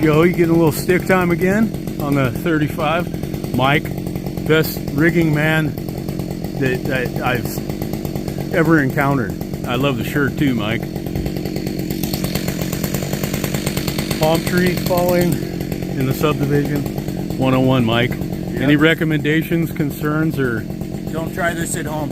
Joey getting a little stick time again on the 35. Mike, best rigging man that I've ever encountered. I love the shirt too, Mike. Palm trees falling in the subdivision. 101, Mike. Yep. Any recommendations, concerns, or? Don't try this at home.